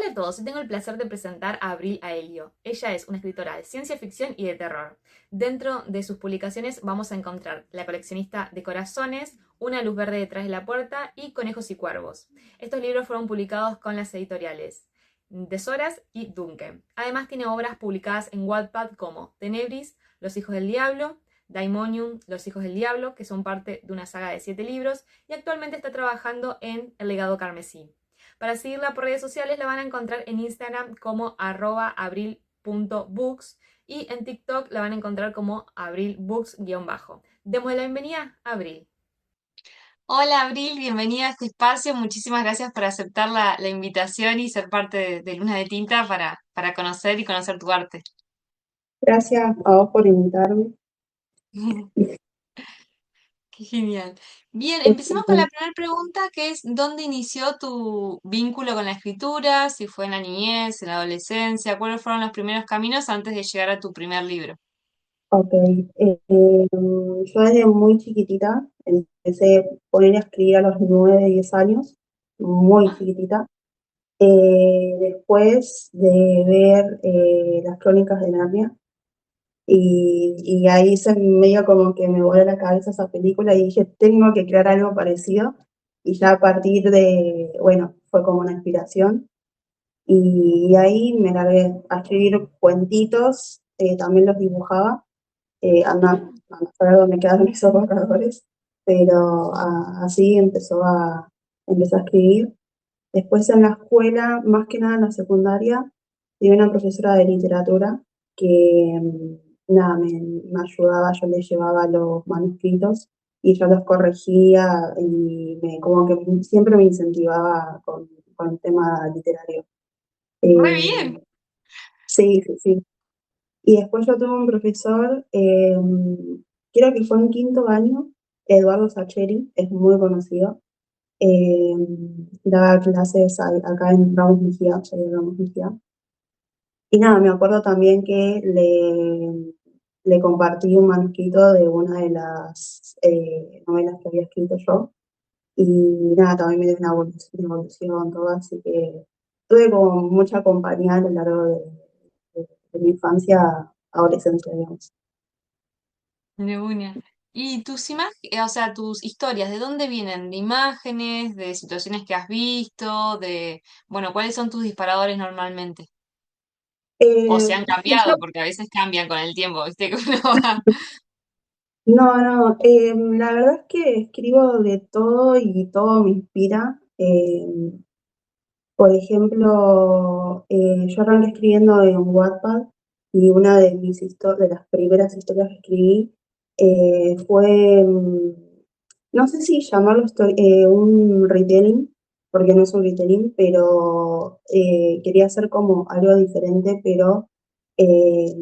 Hola a todos, hoy tengo el placer de presentar a Abril Aelio. Ella es una escritora de ciencia ficción y de terror. Dentro de sus publicaciones vamos a encontrar La coleccionista de corazones, Una luz verde detrás de la puerta y Conejos y cuervos. Estos libros fueron publicados con las editoriales Tesoras y Dunque. Además tiene obras publicadas en Wattpad como Tenebris, Los hijos del diablo, Daimonium, Los hijos del diablo, que son parte de una saga de 7 libros, y actualmente está trabajando en El legado carmesí. Para seguirla por redes sociales la van a encontrar en Instagram como @abril.books y en TikTok la van a encontrar como abrilbooks-. Demos la bienvenida a Abril. Hola Abril, bienvenida a este espacio. Muchísimas gracias por aceptar la invitación y ser parte de Luna de Tinta para conocer y conocer tu arte. Gracias a vos por invitarme. Qué genial. Bien, empecemos con la Este, primera pregunta, que es ¿dónde inició tu vínculo con la escritura? Si fue en la niñez, en la adolescencia, ¿cuáles fueron los primeros caminos antes de llegar a tu primer libro? ok, yo desde muy chiquitita empecé a poner a escribir a los 9 10 años, muy Ah, chiquitita. Después de ver las Crónicas de Narnia, y ahí se medio como que me voló la cabeza esa película y dije, tengo que crear algo parecido. Y ya a partir de, bueno, fue como una inspiración. Y ahí me largué a escribir cuentitos, también los dibujaba, anda a saber dónde quedaron esos borradores, pero así empezó a escribir. Después en la escuela, más que nada en la secundaria, tuve una profesora de literatura que nada, me ayudaba, yo le llevaba los manuscritos y yo los corregía y como que siempre me incentivaba con el tema literario. re Eh, bien. sí, sí, sí. Y después yo tuve un profesor, creo que fue en quinto año, Eduardo Sacheri, es muy conocido. eh, Daba clases acá en Ramos Mejía, soy de Ramos Mejía. Y nada, me acuerdo también que le compartí un manuscrito de una de las novelas que había escrito yo. Y nada, también me dio una evolución, todo, así que tuve como mucha compañía a lo largo de mi infancia, adolescencia, digamos. De una. ¿Y tus imágenes, o sea, tus historias, de dónde vienen? ¿De imágenes, de situaciones que has visto, bueno, cuáles son tus disparadores normalmente? O se han Sí, yo, cambiado, porque a veces cambian con el tiempo, ¿viste? Cómo va. no, no, la verdad es que escribo de todo y todo me inspira. Por ejemplo, yo arranqué escribiendo en Wattpad y una de de las primeras historias que escribí fue, no sé si llamarlo un retelling, porque no es un retelling, pero quería hacer como algo diferente, pero eh,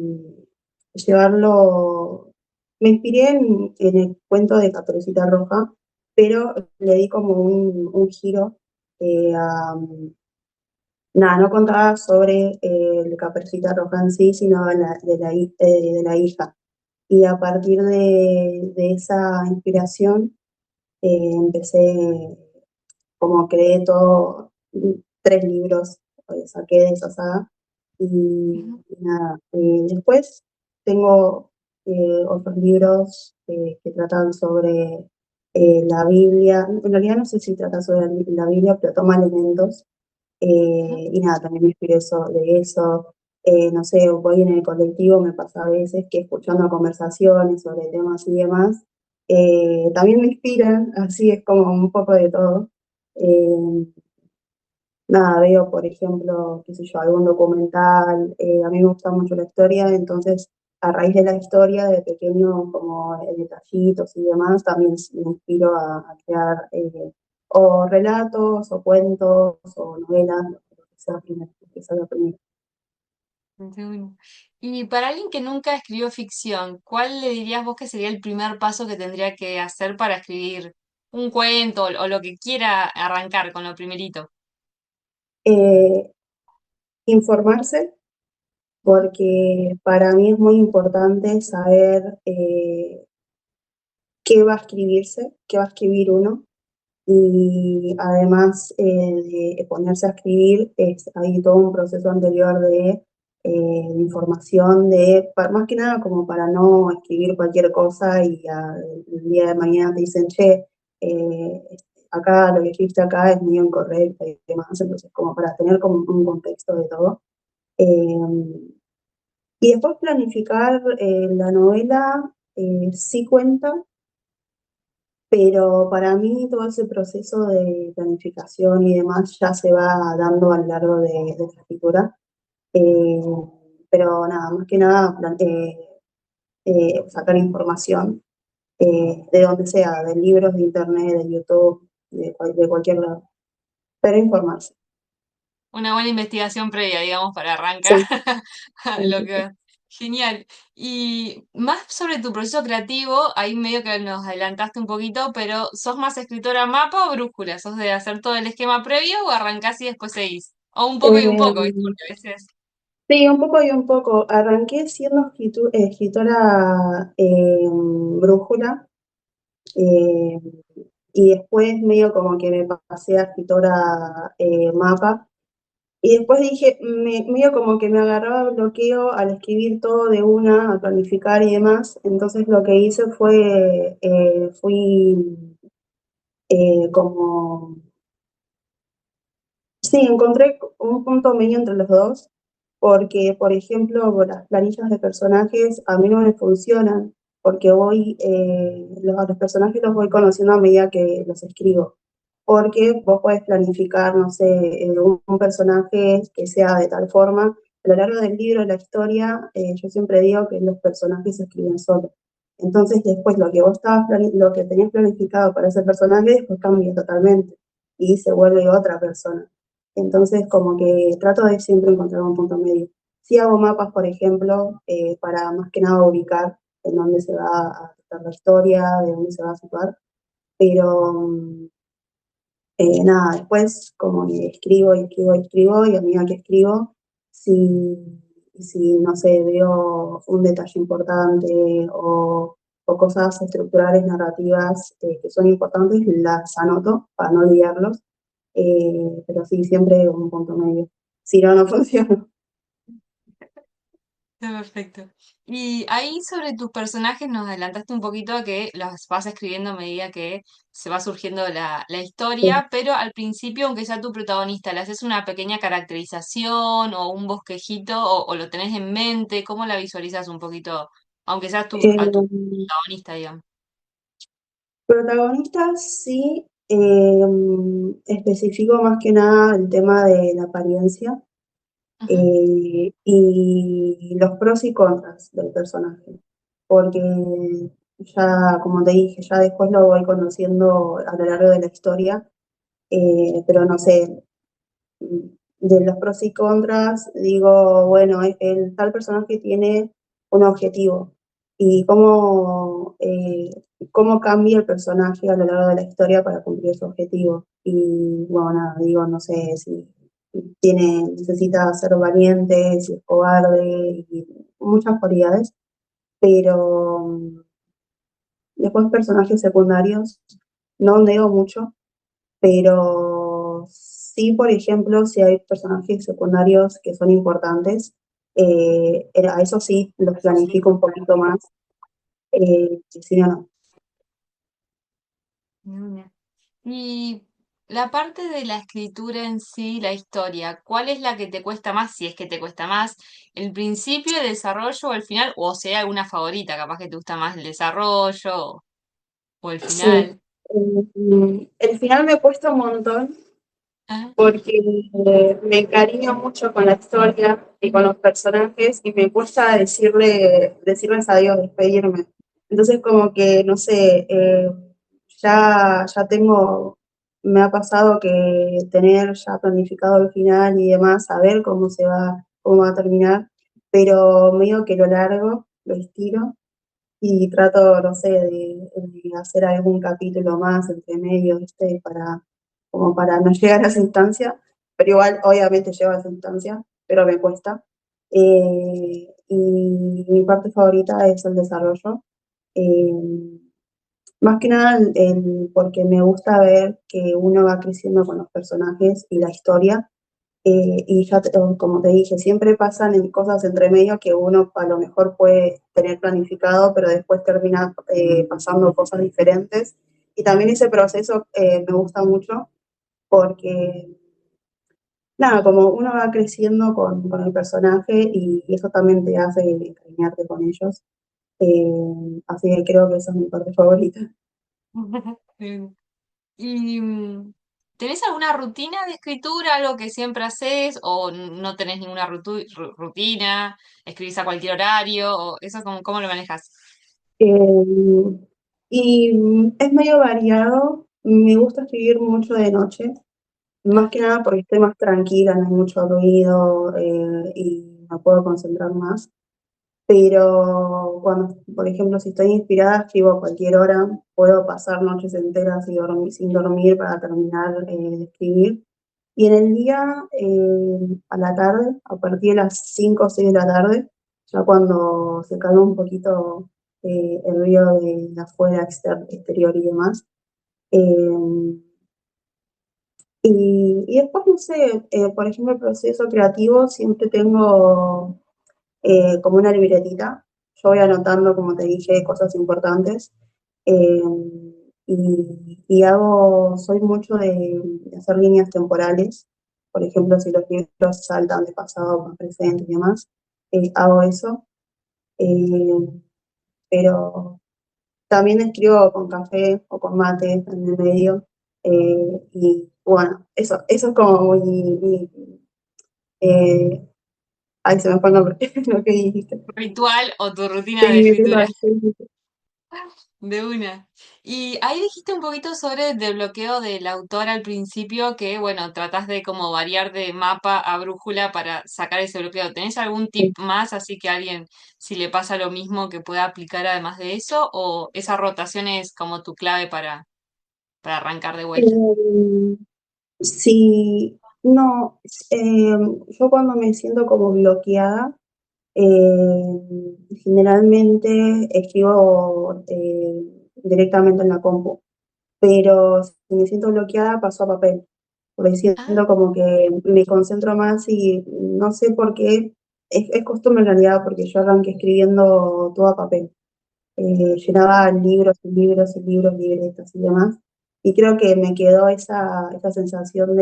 llevarlo, me inspiré en el cuento de Caperucita Roja, pero le di como un giro a nada, no contaba sobre el Caperucita Roja en sí, sino de la hija. Y a partir de esa inspiración, empecé, como creé todo, 3 libros, saqué de esa saga. Y nada, después tengo otros libros que tratan sobre la Biblia. En realidad no sé si trata sobre la Biblia, pero toma elementos Ujú. y nada, también me inspiré de eso. No sé, voy en el colectivo, me pasa a veces que escuchando conversaciones sobre temas y demás, también me inspiran, así es como un poco de todo. Eh, Nada, veo, por ejemplo, qué sé yo, algún documental, a mí me gusta mucho la historia, entonces a raíz de la historia, de pequeño, como detallitos y demás, también me inspiro a crear o relatos, o cuentos, o novelas, lo que sea primero, lo que salga primero. De una. Y para alguien que nunca escribió ficción, ¿cuál le dirías vos que sería el primer paso que tendría que hacer para escribir un cuento o lo que quiera arrancar con lo primerito? Eh, Informarse, Ujú. porque para mí es muy importante saber qué va a escribirse, qué va a escribir uno. y además de ponerse a escribir, hay todo un proceso anterior de información, más que nada como para no escribir cualquier cosa y el día de mañana te dicen, che, eh, acá lo que escribiste acá es medio incorrecto y demás, entonces como para tener como un contexto de todo. Eh, y después planificar la novela sí cuenta, pero para mí todo ese proceso de planificación y demás ya se va dando a lo largo de la escritura. Eh, pero nada, más que nada sacar información de donde sea, de libros, de internet, de YouTube, de cualquier lado, pero informarse. Una buena investigación previa, digamos, para arrancar Sí, a sí, lo sí, sí. que... Genial. Y más sobre tu proceso creativo, ahí medio que nos adelantaste un poquito, pero ¿sos más escritora mapa o brújula? ¿Sos de hacer todo el esquema previo o arrancás y después seguís? O un poco y un Eh, poco, ¿viste? Porque a veces... sí, un poco y un poco. Arranqué siendo escritora brújula, eh, y después medio como que me pasé a escritora mapa. Y después dije, medio como que me agarraba bloqueo al escribir todo de una, a planificar y demás. Entonces lo que hice fue, fui como, sí, encontré un punto medio entre los dos, porque, por ejemplo, las planillas de personajes a mí no me funcionan, porque a los personajes los voy conociendo a medida que los escribo. Porque vos podés planificar, no sé, un personaje que sea de tal forma. A lo largo del libro, la historia, yo siempre digo que los personajes se escriben solos. Entonces, después lo que lo que tenías planificado para ese personaje, después cambia totalmente y se vuelve otra persona. Entonces, como que trato de siempre encontrar un punto medio. Si hago mapas, por ejemplo, para más que nada ubicar en dónde se va a tratar la historia, de dónde se va a situar, pero nada, después como que escribo y escribo y escribo, y a medida que escribo, si no sé, veo un detalle importante o cosas estructurales, narrativas que son importantes, las anoto para no olvidarlos, pero sí, siempre un punto medio. Si no, no funciona. Está perfecto. Y ahí sobre tus personajes nos adelantaste un poquito a que los vas escribiendo a medida que se va surgiendo la Sí. historia, pero al principio, aunque sea tu protagonista, ¿le haces una pequeña caracterización o un bosquejito o lo tenés en mente? ¿Cómo la visualizas un poquito, aunque seas a tu Eh, protagonista, digamos? Protagonistas, sí, especifico más que nada el tema de la apariencia Ujú. y los pros y contras del personaje, porque ya, como te dije, ya después lo voy conociendo a lo largo de la historia, pero no sé, de los pros y contras, digo, bueno, el tal personaje tiene un objetivo y cómo cambia el personaje a lo largo de la historia para cumplir su objetivo. Y bueno, nada, digo, no sé si necesita ser valiente, si es cobarde, y muchas cualidades, pero después personajes secundarios, no nego mucho, pero sí, por ejemplo, si hay personajes secundarios que son importantes, a eso sí los planifico un poquito más, si no, no. Una. Y la parte de la escritura en sí, la historia, ¿cuál es la que te cuesta más, si es que te cuesta más, el principio, el desarrollo o el final? O sea, alguna favorita, capaz que te gusta más el desarrollo o el Sí. final. El final me cuesta un montón Ah, porque me encariño mucho con la historia y con los personajes y me cuesta decirles adiós, despedirme. Entonces como que, no sé, me ha pasado que tener ya planificado el final y demás, saber cómo va a terminar, pero medio que lo largo, lo estiro y trato, no sé, de hacer algún capítulo más entre medio, ¿viste? Como para no llegar a esa instancia, pero igual obviamente llego a esa instancia, pero me cuesta. Y mi parte favorita es el desarrollo. Eh, Más que nada porque me gusta ver que uno va creciendo con los personajes y la historia. Y ya, como te dije, siempre pasan en cosas entre medio que uno a lo mejor puede tener planificado, pero después termina pasando cosas diferentes. Y también ese proceso me gusta mucho porque, nada, como uno va creciendo con el personaje y eso también te hace encariñarte con ellos. Así que creo que esa es mi parte favorita. Bien. ¿Y tenés alguna rutina de escritura, algo que siempre haces, o no tenés ninguna rutina, escribís a cualquier horario, o eso cómo lo manejas? Eh, y es medio variado. Me gusta escribir mucho de noche, más que nada porque estoy más tranquila, no hay mucho ruido y me puedo concentrar más. Pero cuando, por ejemplo, si estoy inspirada, escribo a cualquier hora. Puedo pasar noches enteras sin dormir para terminar de escribir. Y en el día, a la tarde, a partir de las 5 o 6 de la tarde, ya cuando se calma un poquito el ruido de afuera, exterior y demás. eh, y después, no sé, por ejemplo, el proceso creativo siempre tengo como una libretita. Yo voy anotando, como te dije, cosas importantes. eh, soy mucho de hacer líneas temporales. Por ejemplo, si los libros saltan de pasado a presente y demás, hago eso. Eh, pero también escribo con café o con mate en el medio. Y bueno, eso es como eh, ay, se me fue el nombre, lo que dijiste. ¿Ritual o tu rutina de Sí, escritura? sí. De una. Y ahí dijiste un poquito sobre el desbloqueo del autor al principio, que bueno, tratás de como variar de mapa a brújula para sacar ese bloqueo. ¿Tenés algún tip Sí. más así que a alguien, si le pasa lo mismo, que pueda aplicar además de eso? ¿O esa rotación es como tu clave para arrancar de vuelta? Eh, sí, no, yo cuando me siento como bloqueada, generalmente escribo directamente en la compu, pero si me siento bloqueada paso a papel, porque Ah, siento como que me concentro más y no sé por qué, es costumbre en realidad, porque yo arranqué escribiendo todo a papel. Llenaba libros y libros y libros, libretas y demás. Y creo que me quedó esa sensación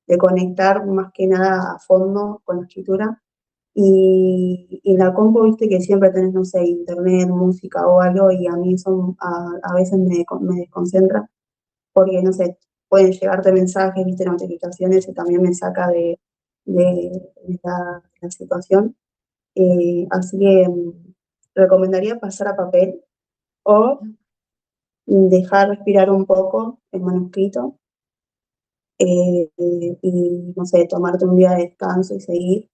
de conectar más que nada a fondo con la escritura. Y en la compu, viste que siempre tenés, no sé, internet, música o algo, y a mí eso a veces me desconcentra, porque, no sé, pueden llegarte mensajes, viste, notificaciones, y también me saca de la situación. Así que recomendaría pasar a papel o dejar respirar un poco el manuscrito y, no sé, tomarte un día de descanso y seguir.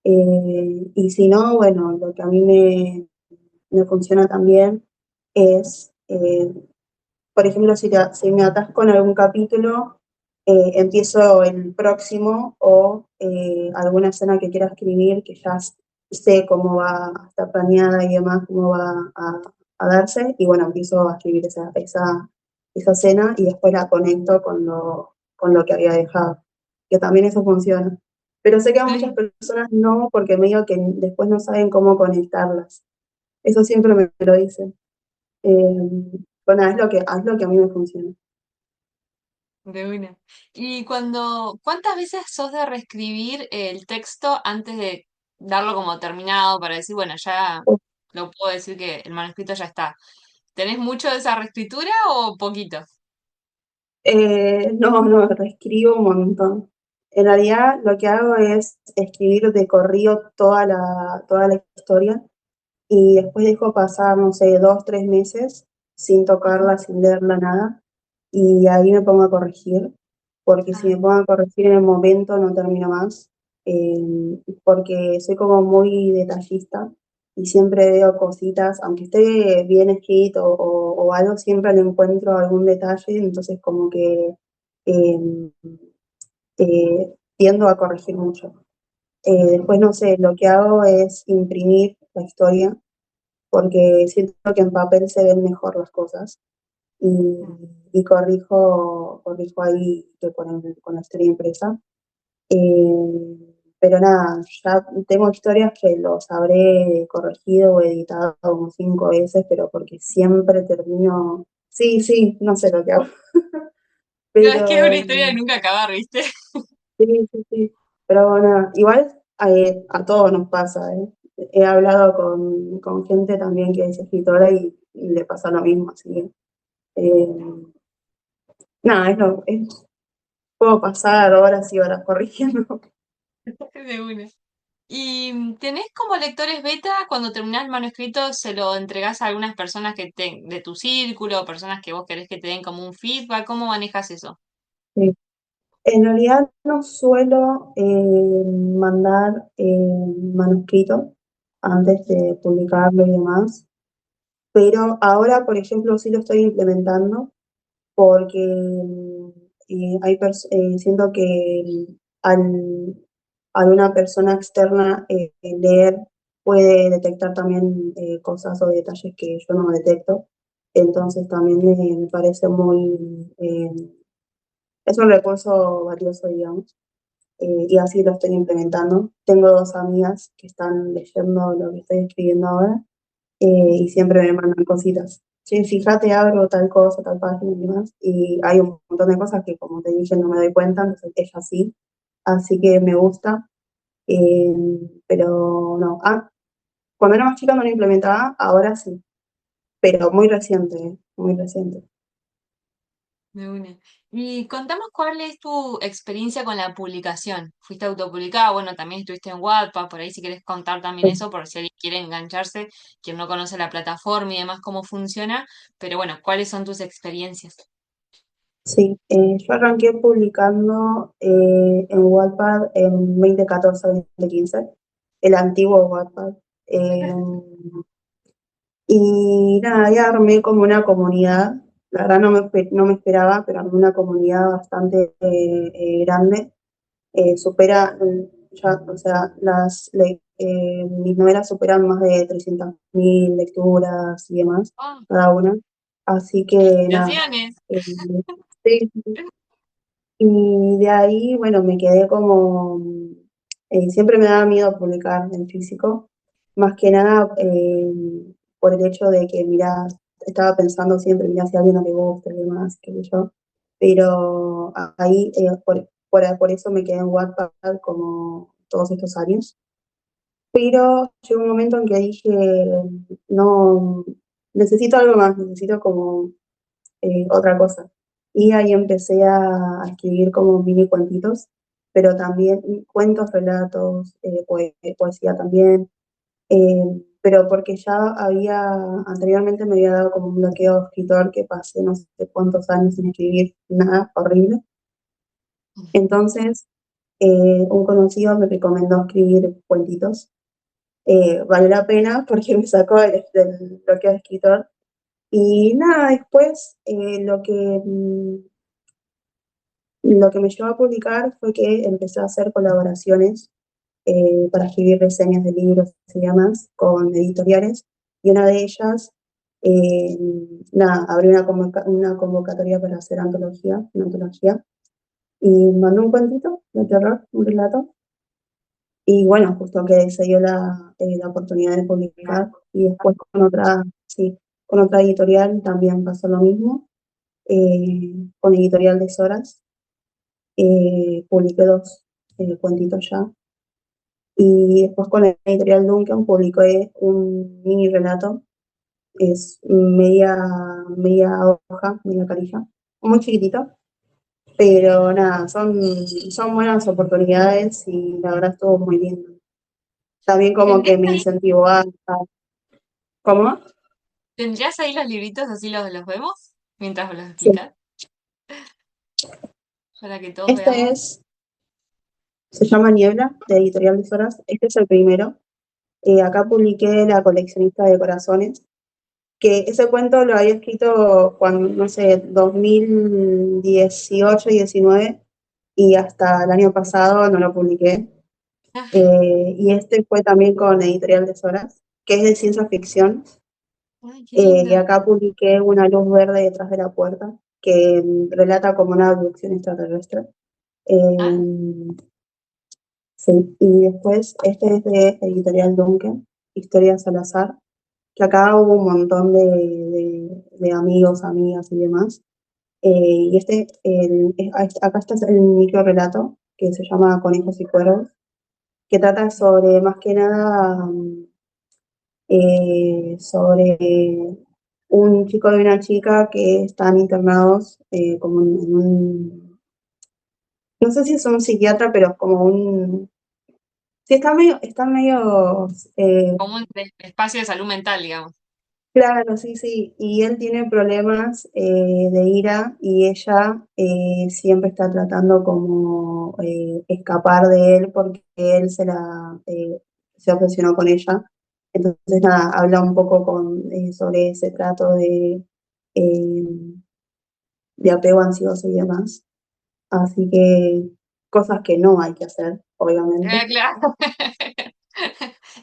Y si no, bueno, lo que a mí me funciona también es, por ejemplo, si me atasco en algún capítulo, empiezo el próximo o alguna escena que quiera escribir que ya sé cómo va a estar planeada y demás, cómo va a darse, y bueno, empiezo a escribir esa escena y después la conecto con lo que había dejado, que también eso funciona. Pero sé que a muchas sí, personas no, porque medio que después no saben cómo conectarlas. Eso siempre me lo dicen. Eh, bueno, haz lo que a mí me funciona. de una. Y ¿cuántas veces sos de reescribir el texto antes de darlo como terminado para decir, bueno, ya lo puedo decir que el manuscrito ya está? ¿Tenés mucho de esa reescritura o poquito? No, reescribo un montón. En realidad lo que hago es escribir de corrido toda la historia y después dejo pasar, no sé, 2, 3 meses sin Ujú. tocarla, sin leerla nada, y ahí me pongo a corregir, porque si Ah, me pongo a corregir en el momento no termino más, porque soy como muy detallista y siempre veo cositas, aunque esté bien escrito o algo, siempre le encuentro algún detalle, entonces como que eh, tiendo a corregir mucho. Después, no sé, lo que hago es imprimir la historia porque siento que en papel se ven mejor las cosas y corrijo ahí que con la historia impresa. Pero nada, ya tengo historias que los habré corregido o editado como 5 veces, pero porque siempre termino, sí, sí, no sé lo que hago, No, es que es una pero historia de nunca acabar, ¿viste? sí, sí, sí. Pero bueno, igual a todos nos pasa, ¿eh? He hablado con gente también que es escritora y le pasa lo mismo, así que eh, nada, puedo pasar horas y horas corrigiendo. De una. ¿Y tenés como lectores beta cuando terminás el manuscrito, se lo entregás a algunas personas de tu círculo, personas que vos querés que te den como un feedback? ¿Cómo manejas eso? Sí. En realidad no suelo mandar manuscrito antes de publicarlo y demás, pero ahora, por ejemplo, sí lo estoy implementando porque siento que al una persona externa leer puede detectar también cosas o detalles que yo no detecto. Entonces también me parece es un recurso valioso, digamos, y así lo estoy implementando. Tengo 2 amigas que están leyendo lo que estoy escribiendo ahora y siempre me mandan cositas. Sí, fíjate, abro tal cosa, tal página y demás. Y hay un montón de cosas que, como te dije, no me doy cuenta, entonces ella sí. Así que me gusta. eh, pero no. Cuando era más chica no lo implementaba, ahora sí. Pero muy reciente, muy reciente. De una. Y contamos cuál es tu experiencia con la publicación. ¿Fuiste autopublicada? Bueno, también estuviste en Wattpad, por ahí si querés contar también eso, por si alguien quiere engancharse, quien no conoce la plataforma y demás cómo funciona. Pero bueno, ¿cuáles son tus experiencias? Sí, yo arranqué publicando en Wattpad en 2014-2015, el antiguo Wattpad. Eh, y nada, ya armé como una comunidad. La verdad no me esperaba, pero armé una comunidad bastante grande. Supera, ya, o sea, mis novelas superan más de 300.000 lecturas y demás, Ah, cada una. Así que nada. felicitaciones. eh, sí, y de ahí, bueno, me quedé como, siempre me daba miedo publicar en físico, más que nada por el hecho de que, mira, estaba pensando siempre, mira, si a alguien no le gusta y demás, qué sé yo, pero ahí, por eso me quedé en Wattpad como todos estos años. Pero llegó un momento en que dije, no, necesito algo más, necesito como otra cosa. Y ahí empecé a escribir como mini cuentitos, pero también cuentos, relatos, poesía también, pero porque ya anteriormente me había dado como un bloqueo de escritor que pasé no sé cuántos años sin escribir nada, horrible. Entonces, un conocido me recomendó escribir cuentitos. Vale la pena porque me sacó del bloqueo de escritor. Y nada, después lo que me llevó a publicar fue que empecé a hacer colaboraciones para escribir reseñas de libros y demás con editoriales. Y una de ellas, eh, nada, abrí una convocatoria para hacer una antología. Y mandé un cuentito de terror, un relato. Y bueno, justo que se dio la oportunidad de publicar. Y después sí, con otra editorial también pasó lo mismo. Con Editorial de Soras publiqué 2 cuentitos ya. Y después con la editorial Duncan publiqué un mini relato, es media hoja, media carilla, muy chiquitito, pero nada, son buenas oportunidades y la verdad estuvo muy lindo. También como que ¿Tendrías me ahí, incentivó ¿cómo? tendrías ahí los libritos así los vemos mientras los Sí. explicas? Para que todos Este veamos. se llama Niebla, de Editorial de Soras, este es el primero. Acá publiqué La coleccionista de corazones, que ese cuento lo había escrito cuando, no sé, 2018 y 19 y hasta el año pasado no lo publiqué. Y este fue también con Editorial de Soras, que es de ciencia ficción. Ay, qué Y lindo. acá publiqué Una luz verde detrás de la puerta, que relata como una abducción extraterrestre. Ah, Eh, sí, y después este es de Editorial Duncan, Historias al azar, que acá hubo un montón de amigos, amigas y demás. Y acá está el micro relato que se llama Conejos y Cuervos, que trata sobre más que nada sobre un chico y una chica que están internados como en un, no sé si es un psiquiatra, pero es como un, sí, están medio, como un espacio de salud mental, digamos. claro, sí, sí, y él tiene problemas de ira y ella siempre está tratando como escapar de él porque él se obsesionó con ella. Entonces, nada, habla un poco sobre ese trato eh, de apego ansioso y demás. Así que cosas que no hay que hacer, obviamente. Claro.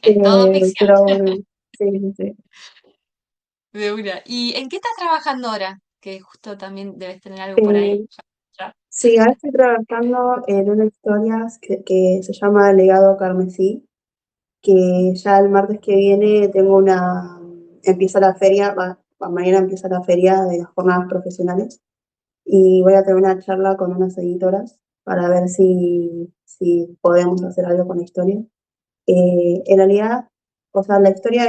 Es todo ficción. Pero bueno, sí, sí, sí. De una. ¿Y en qué estás trabajando ahora? Que justo también debes tener algo por ahí. Eh, Ya. Sí, ahora estoy trabajando en una historia que se llama Legado Carmesí, que ya el martes que viene empieza la feria, mañana empieza la feria de las jornadas profesionales y voy a tener una charla con unas editoras para ver si podemos hacer algo con la historia. En realidad, o sea, la historia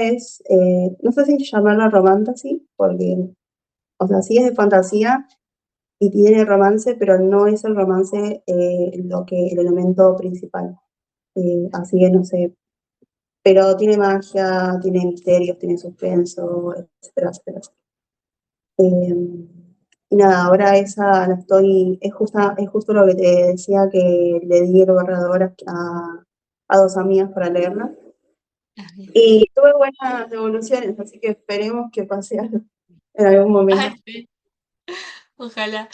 no sé si llamarla romantasy, porque, o sea, sí es de fantasía, y tiene romance, pero no es el romance el elemento principal. Así que no sé, pero tiene magia, tiene misterios, tiene suspenso, etcétera, etcétera. Eh, y nada, ahora esa la estoy, es justo lo que te decía que le di el borrador a dos amigas para leerla. Ah, bien. Y tuve buenas devoluciones, así que esperemos que pase algo en algún Ay, momento. sí, ojalá.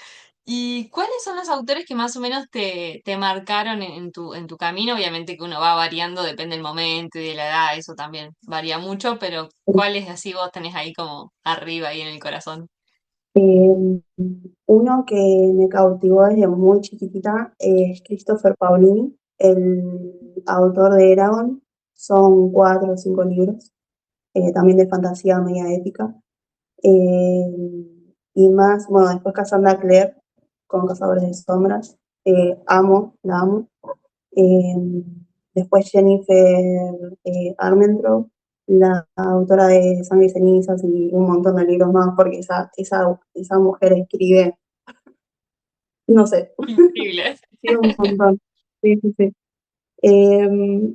¿Y cuáles son los autores que más o menos te marcaron en tu camino? Obviamente que uno va variando, depende del momento y de la edad, eso también varía mucho, pero ¿cuáles así vos tenés ahí como arriba ahí en el corazón? Eh, Uno que me cautivó desde muy chiquitita es Christopher Paolini, el autor de Eragon. Son 4 o 5 libros, también de fantasía media épica. Eh, y más, bueno, después Cassandra Clare con Cazadores de Sombras. La amo. Eh, Después Jennifer Armentrout, la autora de Sangre y Cenizas y un montón de libros más, porque esa mujer escribe, no sé, Increíble. escribe un montón. Sí, sí, sí. Eh,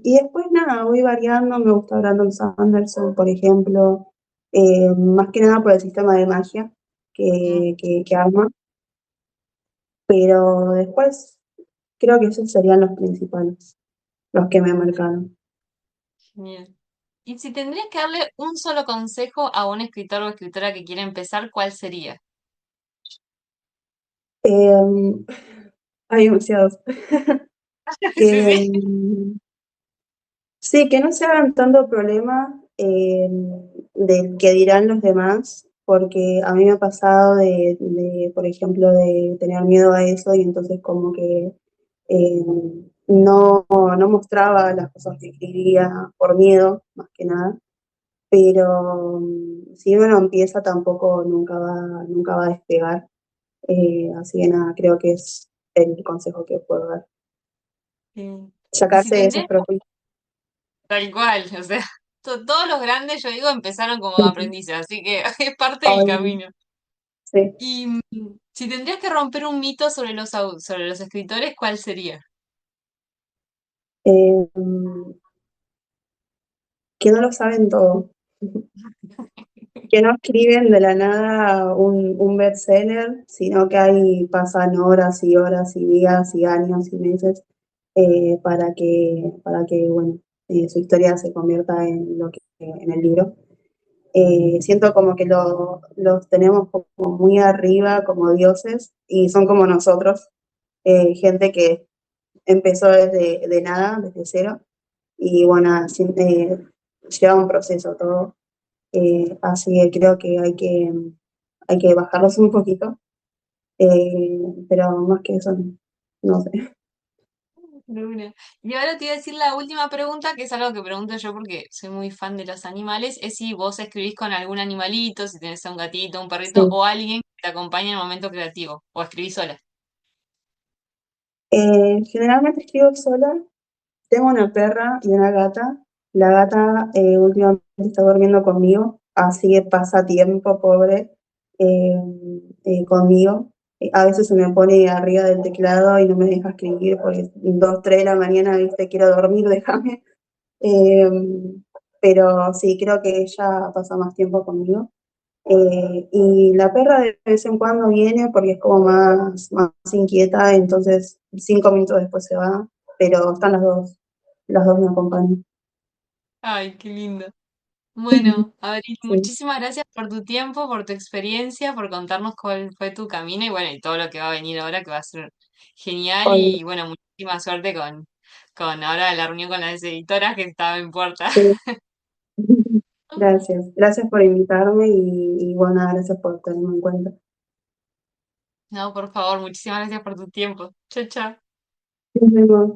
y después nada, voy variando, me gusta Brandon Sanderson, por ejemplo, más que nada por el sistema de magia Mm, que arma, pero después creo que esos serían los principales, los que me marcaron. genial. Y si tendrías que darle un solo consejo a un escritor o escritora que quiere empezar, ¿cuál sería? Eh, Hay demasiados. Sí, Que sí. sí, que no se hagan tanto problema del que dirán los demás, porque a mí me ha pasado por ejemplo, de tener miedo a eso y entonces como que eh, no mostraba las cosas que escribía por miedo, más que nada. Pero si uno no empieza tampoco nunca va a despegar. Así que nada, creo que es el consejo que puedo dar. Sí. Y si Sacarse esos tendrías, prejuicios. tal cual, o sea, todos los grandes, yo digo, empezaron como aprendices, así que es parte del Ay, camino. sí. Y si tendrías que romper un mito sobre sobre los escritores, ¿cuál sería? Eh, que no lo saben todo, que no escriben de la nada un bestseller, sino que ahí pasan horas y horas y días y años y meses para que bueno, su historia se convierta en el libro. Siento como que los tenemos como muy arriba, como dioses, y son como nosotros, gente que empezó de nada, desde cero, y bueno, lleva un proceso todo. así que creo que hay que bajarlos un poquito, pero más que eso, no sé. De una. Y ahora te iba a decir la última pregunta, que es algo que pregunto yo porque soy muy fan de los animales, es si vos escribís con algún animalito, si tenés a un gatito, un perrito Sí. o alguien que te acompañe en el momento creativo, o escribís sola. Generalmente escribo sola. Tengo una perra y una gata. La gata últimamente está durmiendo conmigo, así que pasa tiempo, pobre, eh, conmigo. A veces se me pone arriba del teclado y no me deja escribir porque 2, 3 de la mañana, viste, quiero dormir, déjame. Eh, pero sí, creo que ella pasa más tiempo conmigo. Y la perra de vez en cuando viene porque es como más inquieta, entonces 5 minutos después se va, pero están las dos me acompañan. Ay, qué lindo. Bueno, Abril, Sí, muchísimas gracias por tu tiempo, por tu experiencia, por contarnos cuál fue tu camino y bueno, y todo lo que va a venir ahora que va a ser genial obvio, y bueno, muchísima suerte con ahora la reunión con las editoras que estaba en puerta. sí. Gracias, gracias por invitarme y bueno, gracias por tenerme en cuenta. No, por favor, muchísimas gracias por tu tiempo. Chao, chao. Nos vemos.